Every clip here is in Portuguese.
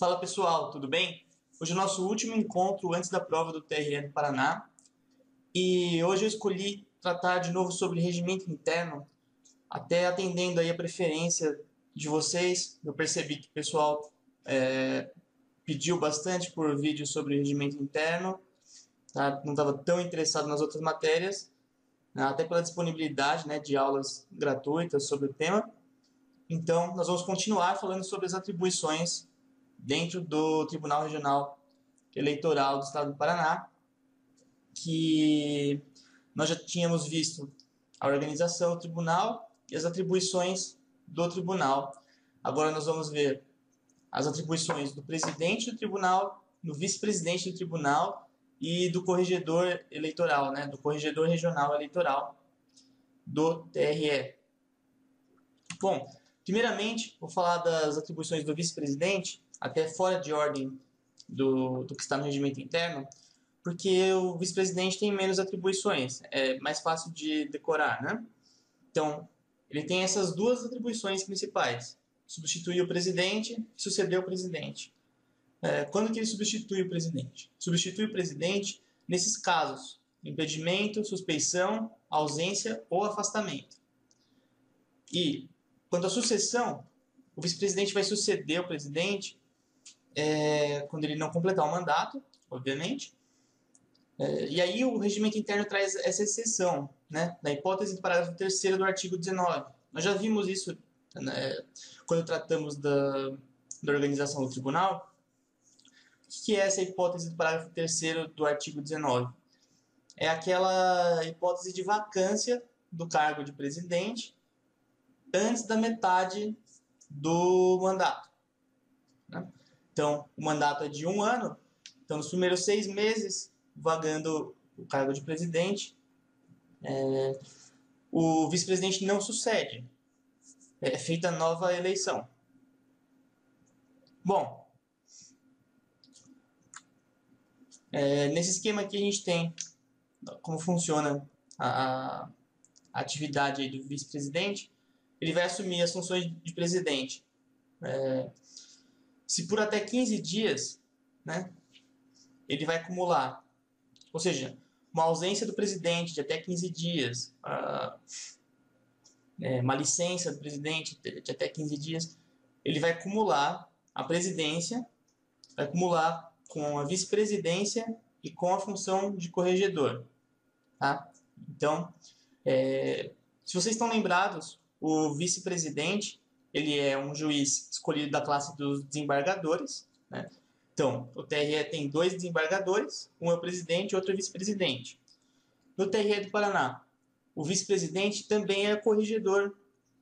Fala pessoal, tudo bem? Hoje é o nosso último encontro antes da prova do TRE do Paraná e hoje eu escolhi tratar de novo sobre regimento interno, até atendendo aí a preferência de vocês. Eu percebi que o pessoal pediu bastante por vídeo sobre regimento interno, tá? Não estava tão interessado nas outras matérias, né? Até pela disponibilidade, né, de aulas gratuitas sobre o tema. Então, nós vamos continuar falando sobre as atribuições dentro do Tribunal Regional Eleitoral do Estado do Paraná, que nós já tínhamos visto a organização do tribunal e as atribuições do tribunal. Agora nós vamos ver as atribuições do presidente do tribunal, do vice-presidente do tribunal e do corregedor eleitoral, né, do corregedor regional eleitoral do TRE. Bom, primeiramente, vou falar das atribuições do vice-presidente, até fora de ordem do que está no regimento interno, porque o vice-presidente tem menos atribuições, é mais fácil de decorar, né? Então, ele tem essas duas atribuições principais: substituir o presidente e suceder o presidente. Quando que ele substitui o presidente? Substitui o presidente nesses casos: impedimento, suspeição, ausência ou afastamento. E quanto à sucessão, o vice-presidente vai suceder o presidente quando ele não completar o mandato, obviamente. E aí o regimento interno traz essa exceção, né, na hipótese do parágrafo 3º do artigo 19. Nós já vimos isso, né, quando tratamos da organização do tribunal. O que é essa hipótese do parágrafo 3º do artigo 19? É aquela hipótese de vacância do cargo de presidente antes da metade do mandato, né? Então, o mandato é de 1 ano, então nos primeiros 6 meses, vagando o cargo de presidente, o vice-presidente não sucede, é feita nova eleição. Bom, nesse esquema aqui a gente tem como funciona a atividade aí do vice-presidente. Ele vai assumir as funções de presidente se por até 15 dias, né, ele vai acumular, ou seja, uma ausência do presidente de até 15 dias, uma licença do presidente de até 15 dias, ele vai acumular a presidência, vai acumular com a vice-presidência e com a função de corregedor. Tá? Então, se vocês estão lembrados, o vice-presidente ele é um juiz escolhido da classe dos desembargadores, né? Então, o TRE tem 2 desembargadores, um é o presidente e outro é o vice-presidente. No TRE do Paraná, o vice-presidente também é corregedor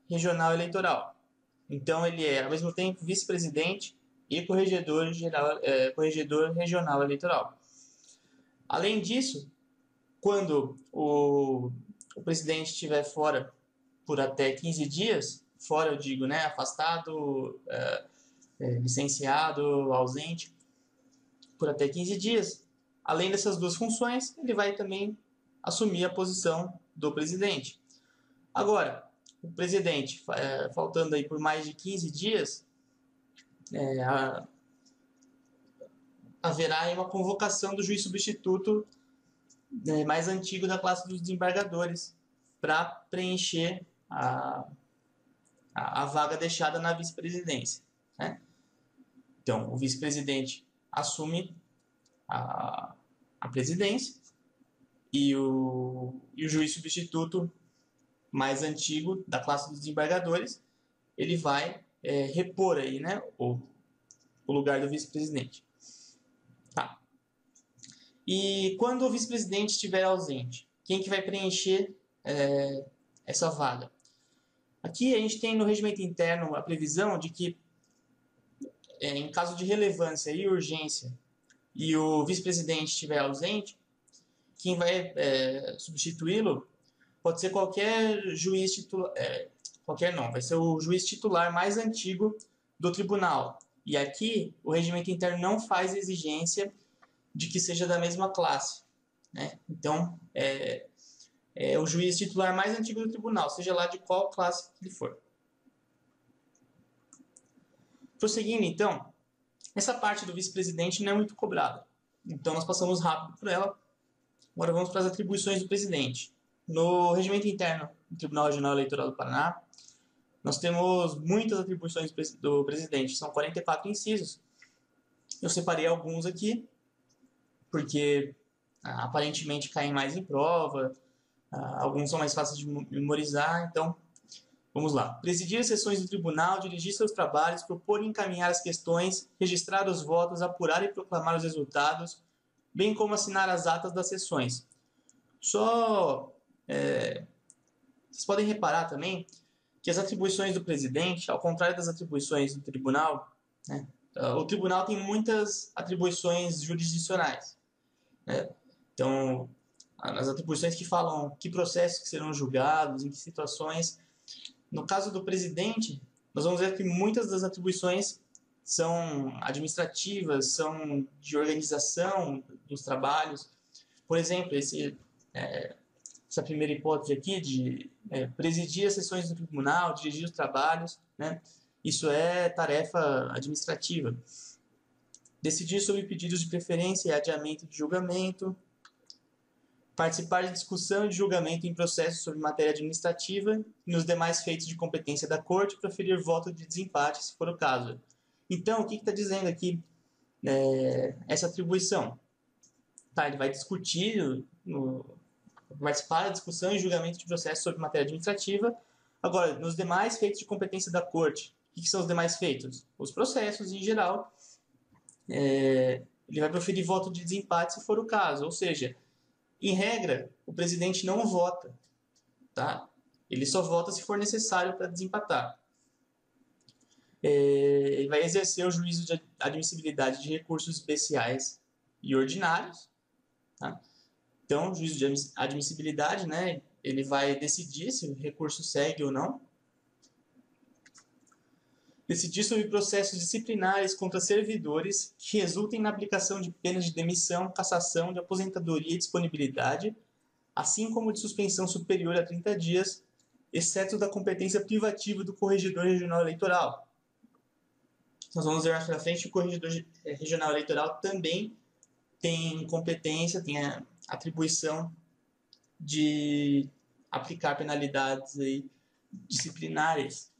regional eleitoral. Então, ele é, ao mesmo tempo, vice-presidente e corregedor regional eleitoral. Além disso, quando o presidente estiver fora por até 15 dias, fora eu digo, né, afastado, licenciado, ausente, por até 15 dias, além dessas duas funções, ele vai também assumir a posição do presidente. Agora, o presidente, faltando aí por mais de 15 dias, haverá aí uma convocação do juiz substituto mais antigo da classe dos desembargadores para preencher a vaga deixada na vice-presidência, né? Então, o vice-presidente assume a presidência e o juiz substituto mais antigo da classe dos desembargadores, ele vai repor aí, né, o lugar do vice-presidente. Tá. E quando o vice-presidente estiver ausente, quem que vai preencher essa vaga? Aqui a gente tem no regimento interno a previsão de que, em caso de relevância e urgência, e o vice-presidente estiver ausente, quem vai substituí-lo pode ser qualquer juiz titular, vai ser o juiz titular mais antigo do tribunal. E aqui o regimento interno não faz exigência de que seja da mesma classe, né? Então, é o juiz titular mais antigo do tribunal, seja lá de qual classe ele for. Prosseguindo, então, Essa parte do vice-presidente não é muito cobrada, então nós passamos rápido por ela. Agora vamos para as atribuições do presidente. No regimento interno do Tribunal Regional Eleitoral do Paraná, nós temos muitas atribuições do presidente, são 44 incisos. Eu separei alguns aqui, porque aparentemente caem mais em prova, alguns são mais fáceis de memorizar, então vamos lá. Presidir as sessões do tribunal, dirigir seus trabalhos, propor e encaminhar as questões, registrar os votos, apurar e proclamar os resultados, bem como assinar as atas das sessões. Vocês podem reparar também que as atribuições do presidente, ao contrário das atribuições do tribunal, né, o tribunal tem muitas atribuições jurisdicionais, né? Então, as atribuições que falam que processos que serão julgados, em que situações. No caso do presidente, nós vamos ver que muitas das atribuições são administrativas, são de organização dos trabalhos. Por exemplo, essa primeira hipótese aqui de presidir as sessões do tribunal, dirigir os trabalhos, né? Isso é tarefa administrativa. Decidir sobre pedidos de preferência e adiamento de julgamento. Participar de discussão e de julgamento em processos sobre matéria administrativa e nos demais feitos de competência da Corte, proferir voto de desempate, se for o caso. Então, o que está dizendo aqui essa atribuição? Tá, ele vai discutir, participar da discussão e julgamento de processos sobre matéria administrativa. Agora, nos demais feitos de competência da Corte, o que são os demais feitos? Os processos, em geral. Ele vai proferir voto de desempate, se for o caso. Ou seja, em regra, o presidente não vota, tá? Ele só vota se for necessário para desempatar. Ele vai exercer o juízo de admissibilidade de recursos especiais e ordinários, tá? Então, o juízo de admissibilidade, né, ele vai decidir se o recurso segue ou não. Decidir sobre processos disciplinares contra servidores que resultem na aplicação de penas de demissão, cassação, de aposentadoria e disponibilidade, assim como de suspensão superior a 30 dias, exceto da competência privativa do Corregedor Regional Eleitoral. Nós vamos ver mais para frente que o Corregedor Regional Eleitoral também tem competência, tem a atribuição de aplicar penalidades aí disciplinares.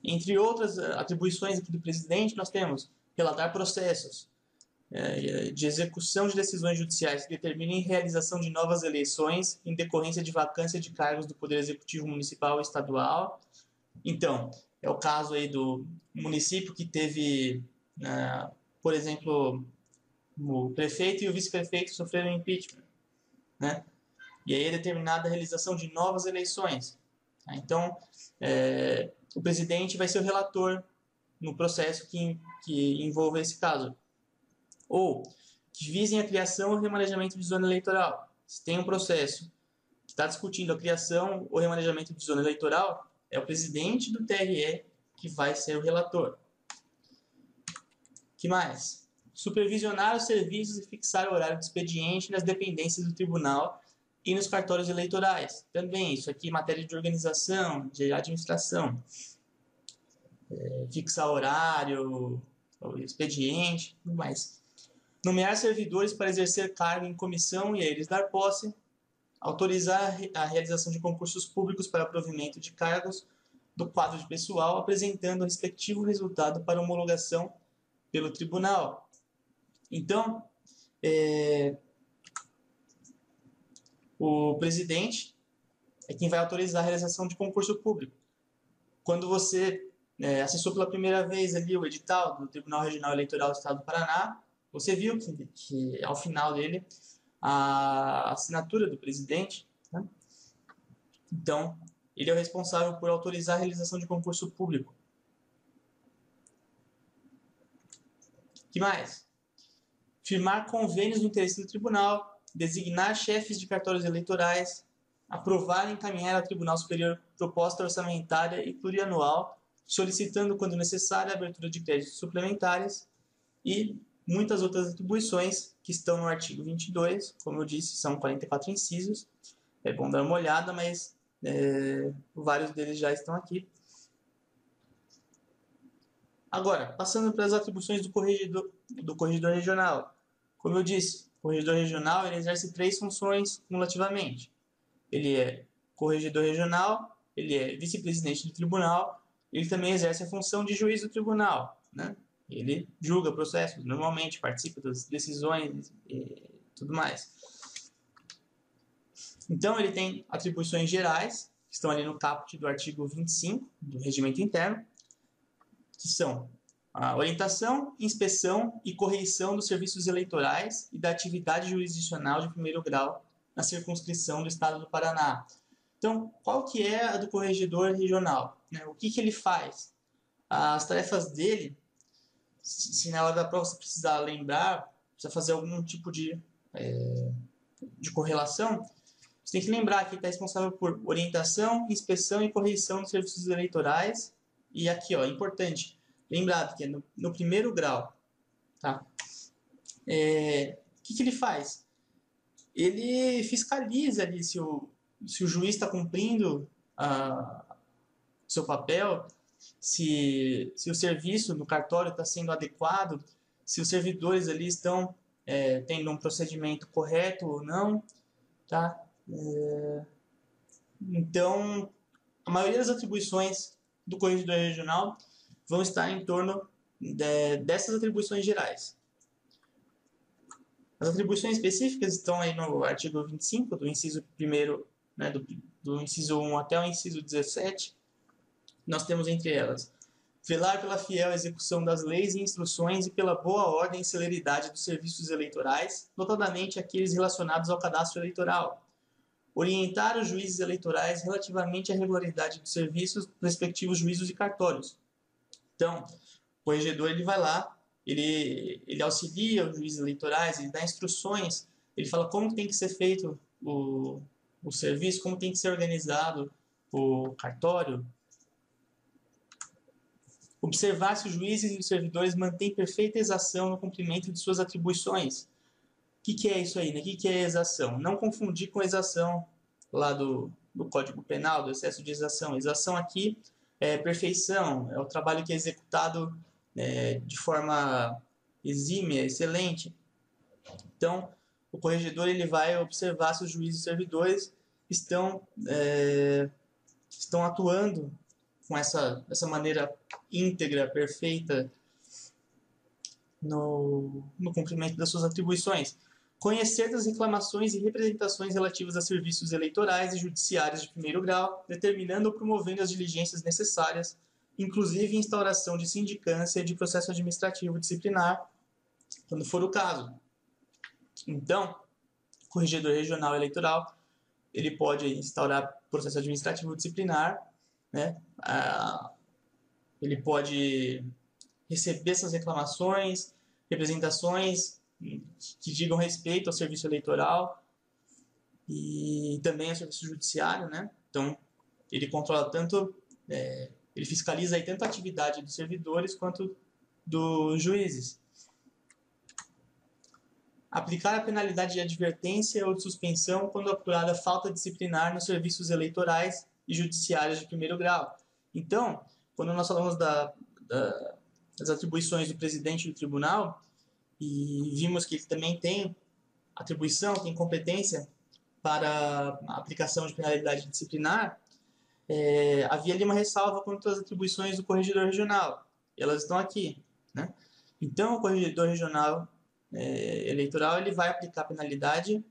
Entre outras atribuições aqui do presidente, nós temos relatar processos de execução de decisões judiciais que determinem realização de novas eleições em decorrência de vacância de cargos do Poder Executivo Municipal e Estadual. Então, é o caso aí do município que teve, por exemplo, o prefeito e o vice-prefeito sofreram impeachment, né? E aí é determinada a realização de novas eleições. Então, o presidente vai ser o relator no processo que envolva esse caso. Ou que visem a criação ou remanejamento de zona eleitoral. Se tem um processo que está discutindo a criação ou remanejamento de zona eleitoral, é o presidente do TRE que vai ser o relator. Que mais? Supervisionar os serviços e fixar o horário de expediente nas dependências do tribunal e nos cartórios eleitorais. Também, isso aqui é matéria de organização, de administração. Fixar horário, expediente, tudo mais. Nomear servidores para exercer cargo em comissão e a eles dar posse. Autorizar a realização de concursos públicos para provimento de cargos do quadro de pessoal, apresentando o respectivo resultado para homologação pelo tribunal. Então, o presidente é quem vai autorizar a realização de concurso público. Quando você acessou pela primeira vez ali o edital do Tribunal Regional Eleitoral do Estado do Paraná, você viu que ao final dele, a assinatura do presidente, né? Então, ele é o responsável por autorizar a realização de concurso público. O que mais? Firmar convênios no interesse do tribunal, designar chefes de cartórios eleitorais, aprovar e encaminhar ao Tribunal Superior proposta orçamentária e plurianual, solicitando, quando necessário, a abertura de créditos suplementares e muitas outras atribuições que estão no artigo 22, como eu disse, são 44 incisos. É bom dar uma olhada, mas vários deles já estão aqui. Agora, passando para as atribuições do corregedor regional. Como eu disse, o corregedor regional ele exerce 3 funções cumulativamente. Ele é corregedor regional, ele é vice-presidente do tribunal, ele também exerce a função de juiz do tribunal, né? Ele julga processos, normalmente participa das decisões e tudo mais. Então, ele tem atribuições gerais, que estão ali no caput do artigo 25 do Regimento Interno, que são a orientação, inspeção e correição dos serviços eleitorais e da atividade jurisdicional de primeiro grau na circunscrição do Estado do Paraná. Então, qual que é a do corregedor regional? O que ele faz? As tarefas dele, se na hora da prova você precisar lembrar, precisa fazer algum tipo de correlação, você tem que lembrar que ele está responsável por orientação, inspeção e correição dos serviços eleitorais. E aqui, ó, importante, lembrado que é no primeiro grau. Tá? O que ele faz? Ele fiscaliza ali se o juiz está cumprindo seu papel, se o serviço no cartório está sendo adequado, se os servidores ali estão tendo um procedimento correto ou não. Tá? Então, a maioria das atribuições do corregedor regional vão estar em torno dessas atribuições gerais. As atribuições específicas estão aí no artigo 25, do inciso 1º, né, do inciso 1 até o inciso 17. Nós temos entre elas: velar pela fiel execução das leis e instruções e pela boa ordem e celeridade dos serviços eleitorais, notadamente aqueles relacionados ao cadastro eleitoral. Orientar os juízes eleitorais relativamente à regularidade dos serviços dos respectivos juízos e cartórios. Então, o corregedor ele vai lá, ele auxilia os juízes eleitorais, ele dá instruções, ele fala como tem que ser feito o serviço, como tem que ser organizado o cartório. Observar se os juízes e os servidores mantêm perfeita exação no cumprimento de suas atribuições. O que é isso aí? Né? O que é exação? Não confundir com exação lá do Código Penal, do excesso de exação. Exação aqui é perfeição, é o trabalho que é executado de forma exímia, excelente. Então, o corregedor ele vai observar se os juízes e servidores estão atuando com essa maneira íntegra, perfeita, no cumprimento das suas atribuições. Conhecer das reclamações e representações relativas a serviços eleitorais e judiciários de primeiro grau, determinando ou promovendo as diligências necessárias, inclusive instauração de sindicância e de processo administrativo disciplinar, quando for o caso. Então, o corregedor regional eleitoral ele pode instaurar processo administrativo disciplinar, né? Ele pode receber essas reclamações, representações que digam respeito ao serviço eleitoral e também ao serviço judiciário, né? Então, ele controla tanto, ele fiscaliza aí tanto a atividade dos servidores quanto dos juízes. Aplicar a penalidade de advertência ou de suspensão quando apurada falta disciplinar nos serviços eleitorais e judiciários de primeiro grau. Então, quando nós falamos das atribuições do presidente do tribunal, e vimos que ele também tem atribuição, tem competência para a aplicação de penalidade disciplinar, havia ali uma ressalva quanto às atribuições do corregedor regional. E elas estão aqui, né? Então, o corregedor regional eleitoral ele vai aplicar penalidade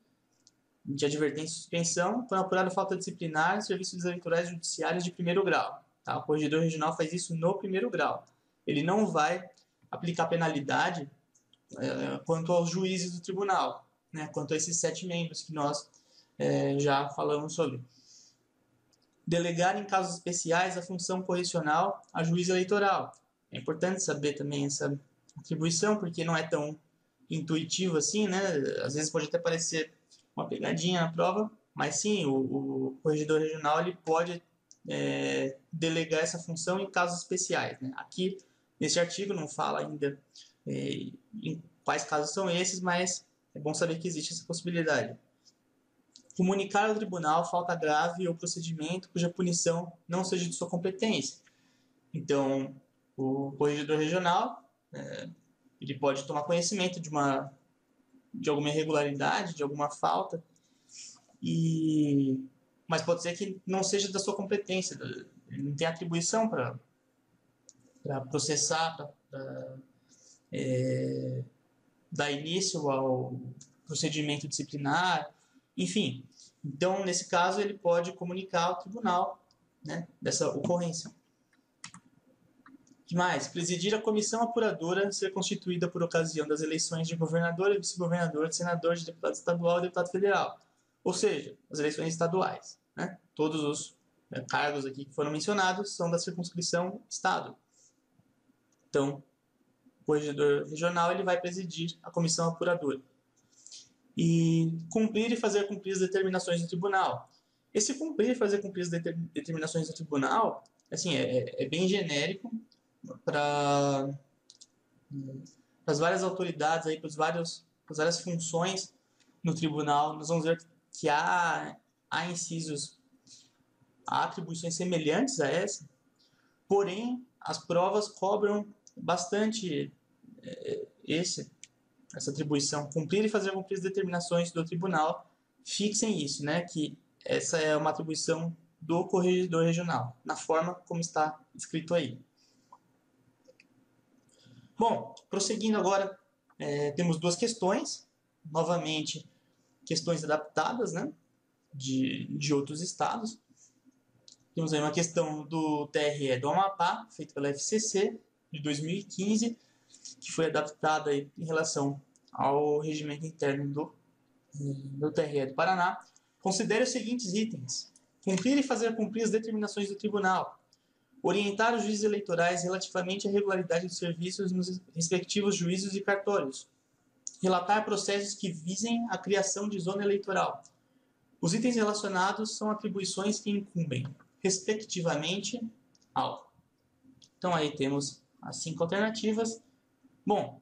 de advertência e suspensão quando apurada falta disciplinar em serviços eleitorais judiciários de primeiro grau. Tá? O corregedor regional faz isso no primeiro grau. Ele não vai aplicar penalidade quanto aos juízes do tribunal, né? Quanto a esses 7 membros que nós já falamos sobre. Delegar em casos especiais a função correcional a juiz eleitoral. É importante saber também essa atribuição, porque não é tão intuitivo assim, né? Às vezes pode até parecer uma pegadinha na prova, mas sim, o corregedor regional ele pode delegar essa função em casos especiais, né? Aqui, nesse artigo, não fala ainda em quais casos são esses, mas é bom saber que existe essa possibilidade. Comunicar ao tribunal falta grave ou procedimento cuja punição não seja de sua competência. Então, O corregedor regional, ele pode tomar conhecimento de alguma irregularidade, de alguma falta, mas pode ser que não seja da sua competência, ele não tem atribuição para processar, para dar início ao procedimento disciplinar, enfim. Então, nesse caso, ele pode comunicar ao tribunal, né, dessa ocorrência. O que mais? Presidir a comissão apuradora ser constituída por ocasião das eleições de governador e vice-governador, de senador, de deputado estadual e deputado federal. Ou seja, as eleições estaduais. Né? Todos os cargos aqui que foram mencionados são da circunscrição Estado. Então, o corregedor regional ele vai presidir a comissão apuradora. E cumprir e fazer cumprir as determinações do tribunal. Esse cumprir e fazer cumprir as determinações do tribunal assim, é bem genérico para as várias autoridades, para as várias funções no tribunal. Nós vamos ver que há incisos, há atribuições semelhantes a essa, porém as provas cobram bastante essa atribuição, cumprir e fazer cumprir as determinações do tribunal. Fixem isso, né, que essa é uma atribuição do corregedor regional, na forma como está escrito aí. Bom, prosseguindo agora, temos duas questões, novamente, questões adaptadas, né, de outros estados. Temos aí uma questão do TRE do Amapá, feita pela FCC, de 2015, que foi adaptada aí em relação ao regimento interno do TRE do Paraná. Considere os seguintes itens: cumprir e fazer cumprir as determinações do tribunal, orientar os juízes eleitorais relativamente à regularidade dos serviços nos respectivos juízos e cartórios, relatar processos que visem a criação de zona eleitoral. Os itens relacionados são atribuições que incumbem, respectivamente, ao. Então aí temos as 5 alternativas. Bom,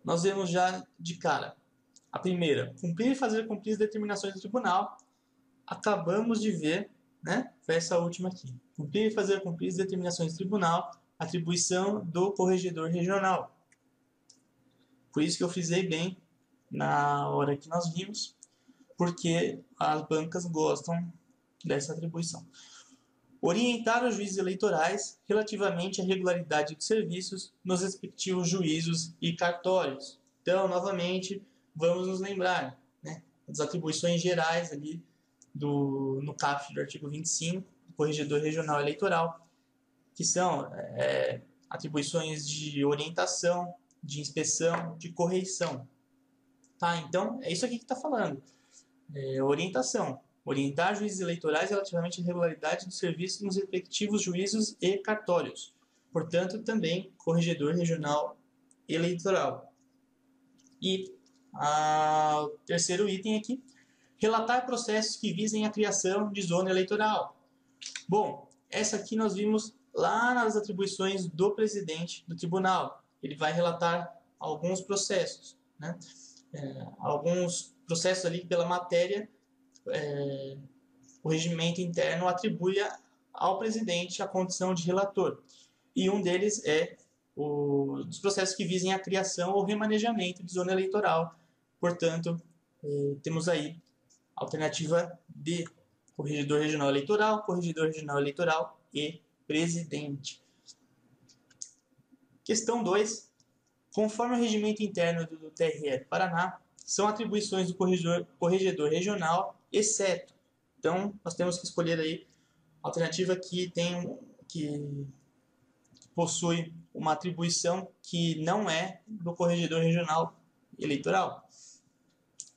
nós vemos já de cara a primeira, cumprir e fazer cumprir as determinações do tribunal. Acabamos de ver, né? Foi essa última aqui. Cumprir e fazer cumprir as determinações do tribunal, atribuição do corregedor regional. Por isso que eu frisei bem na hora que nós vimos, porque as bancas gostam dessa atribuição. Orientar os juízes eleitorais relativamente à regularidade dos serviços nos respectivos juízos e cartórios. Então, novamente, vamos nos lembrar, né, das atribuições gerais ali no caput do artigo 25, do Corregedor Regional Eleitoral, que são atribuições de orientação, de inspeção, de correição. Tá? Então, é isso aqui que está falando. Orientação. Orientar juízes eleitorais relativamente à regularidade do serviço nos respectivos juízos e cartórios. Portanto, também Corregedor Regional Eleitoral. E o terceiro item aqui, relatar processos que visem a criação de zona eleitoral. Bom, essa aqui nós vimos lá nas atribuições do presidente do tribunal. Ele vai relatar alguns processos, né? Alguns processos ali pela matéria, o regimento interno atribui ao presidente a condição de relator. E um deles é os processos que visem a criação ou remanejamento de zona eleitoral. Portanto, temos aí a alternativa D, Corregedor Regional Eleitoral e Presidente. Questão 2. Conforme o regimento interno do TRE do Paraná, são atribuições do corregedor regional, exceto. Então, nós temos que escolher aí a alternativa que possui uma atribuição que não é do corregedor regional eleitoral.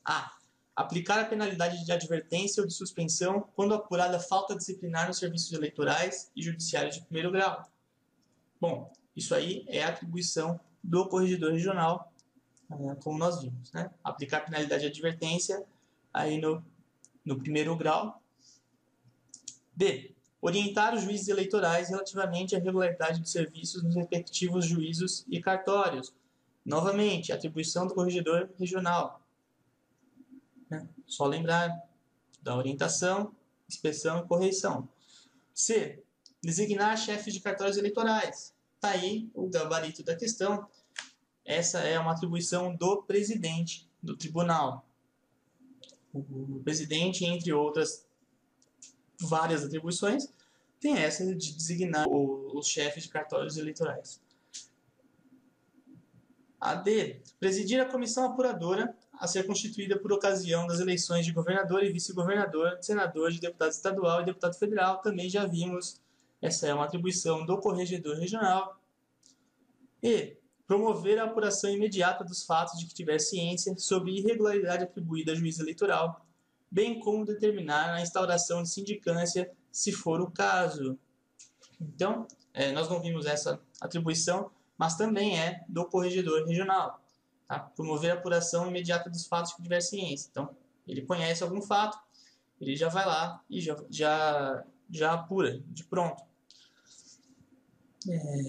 A. Aplicar a penalidade de advertência ou de suspensão quando apurada falta disciplinar nos serviços eleitorais e judiciários de primeiro grau. Bom, isso aí é a atribuição do corregedor regional, como nós vimos, né? Aplicar a penalidade de advertência aí no primeiro grau. B. Orientar os juízes eleitorais relativamente à regularidade dos serviços nos respectivos juízos e cartórios. Novamente, atribuição do corregedor regional. Só lembrar da orientação, inspeção e correição. C. designar chefes de cartórios eleitorais. Está aí o gabarito da questão. Essa é uma atribuição do presidente do tribunal. O presidente, entre outras várias atribuições, tem essa de designar os chefes de cartórios eleitorais. A D. Presidir a comissão apuradora a ser constituída por ocasião das eleições de governador e vice-governador, de senador, de deputado estadual e deputado federal. Também já vimos, essa é uma atribuição do corregedor regional. E. Promover a apuração imediata dos fatos de que tiver ciência sobre irregularidade atribuída a juiz eleitoral, bem como determinar a instauração de sindicância, se for o caso. Então, nós não vimos essa atribuição, mas também é do corregedor regional. Tá? Promover a apuração imediata dos fatos que tiver ciência. Então, ele conhece algum fato, ele já vai lá e já apura, de pronto.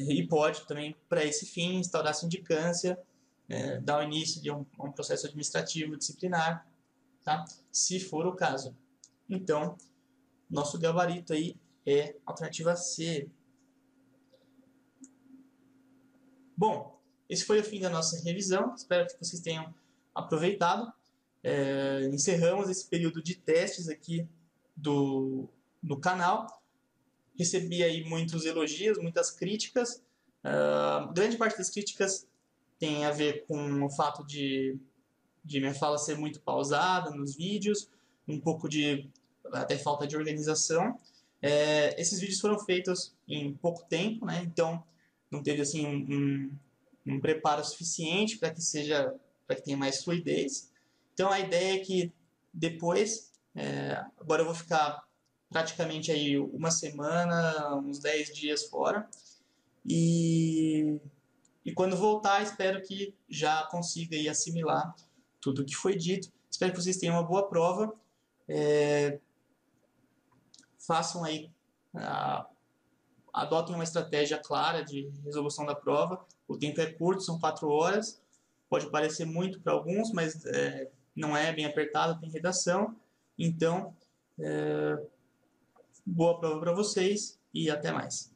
E pode também, para esse fim, instaurar sindicância, dar o início de um processo administrativo disciplinar, tá? Se for o caso. Então, nosso gabarito aí é a alternativa C. Bom, esse foi o fim da nossa revisão. Espero que vocês tenham aproveitado. Encerramos esse período de testes aqui no canal. Recebi aí muitos elogios, muitas críticas. Grande parte das críticas tem a ver com o fato de minha fala ser muito pausada nos vídeos, um pouco de até falta de organização. Esses vídeos foram feitos em pouco tempo, né? Então não teve assim um preparo suficiente para que tenha mais fluidez. Então a ideia é que depois, agora eu vou ficar praticamente aí uma semana, uns 10 dias fora, e quando voltar espero que já consiga aí assimilar tudo o que foi dito. Espero que vocês tenham uma boa prova. Façam aí, adotem uma estratégia clara de resolução da prova. O tempo é curto, são 4 horas. Pode parecer muito para alguns, mas não é bem apertado, tem redação. Então, boa prova para vocês e até mais.